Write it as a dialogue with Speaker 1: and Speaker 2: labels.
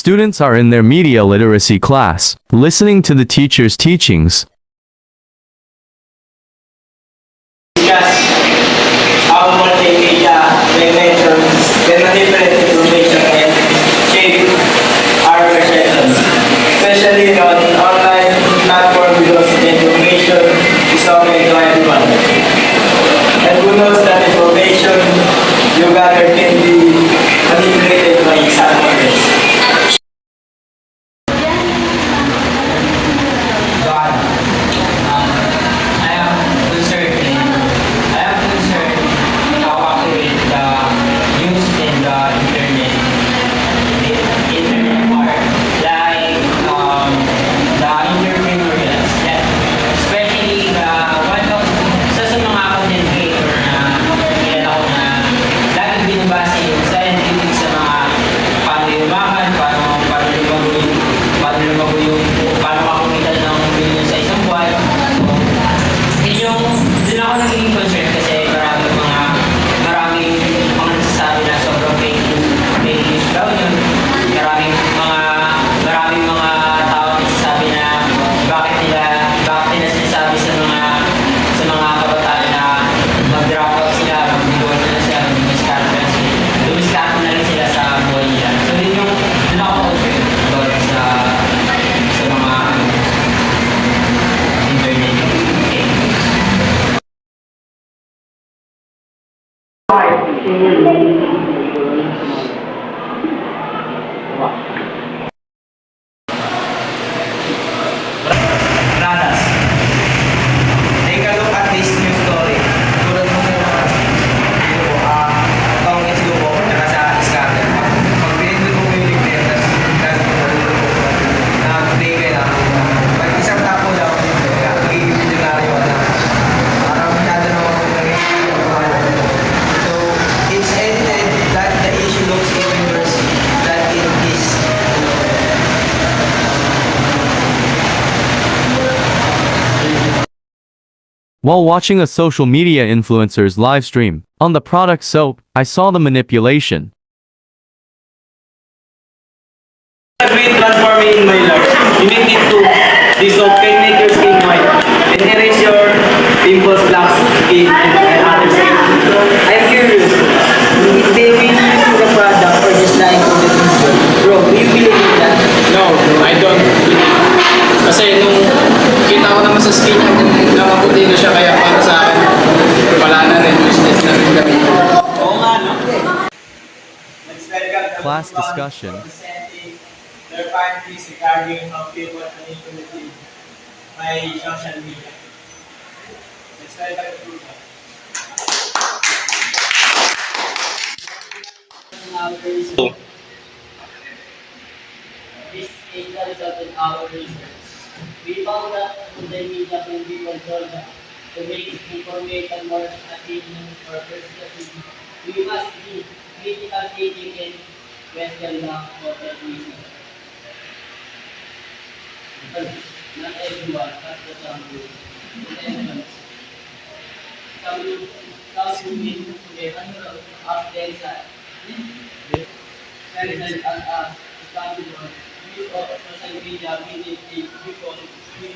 Speaker 1: students are in their media literacy class, listening to the teacher's teachings.
Speaker 2: Discuss how multimedia dimensions can manipulate information and shape our perceptions, especially on online platform because information is open to everyone. And who knows that information you gather can be manipulated by someone.
Speaker 3: God. I am concerned how accurate the news and the internet are. Like the entrepreneurs, that especially the one of sa mga content creator na kilala ko na lagi binabase yung scientific sa mga paano yumaman, paano makumita ng million sa isang buwan. So, yun doon ako naging concern kasi maraming mga nagsasabi na sobrang fake news daw yun. Maraming mga tao nagsasabi na bakit nila sinasabi sa mga kabataan na mag-drop out sila, mag-divorce na sila, dumiskarte na rin sila sa buhay nila. So doon ako concern doon sa mga internet.
Speaker 2: Brothers, take a look at this new story. Tulad mo itong Itzluko at sa Iskander. Pag pinindot mo yung link na nag-play ka lang, pag isang tapo daw, magiging milyonaryo ka na. Parang masyado naman kung so, it's edited that the issue looks even worse than it is.
Speaker 1: While watching a social media influencer's live stream on the product soap, I saw the manipulation.
Speaker 2: Great transforming in my life. You need it to. This soap can make your skin white and erase your pimples, black skin, and other skin. I'm curious. If they will use the product or just lying to the people, bro, do you believe in that?
Speaker 4: No, I don't. Kasi nung kita ko naman sa skin niya, namaputi na siya kaya para sa akin, wala na rin, useless na rin kami.
Speaker 2: Oo nga, no? Let's welcome the
Speaker 1: Class
Speaker 2: people
Speaker 1: discussion.
Speaker 2: presenting their findings regarding how people manipulate my social media. Let's welcome the people.
Speaker 5: This is the result of our research. We found that social media can be controlled to make information more appealing or persuasive. We must be critical thinking and question the content we see. Not everyone has the same intentions. Some will get updates as a standard use of social media because we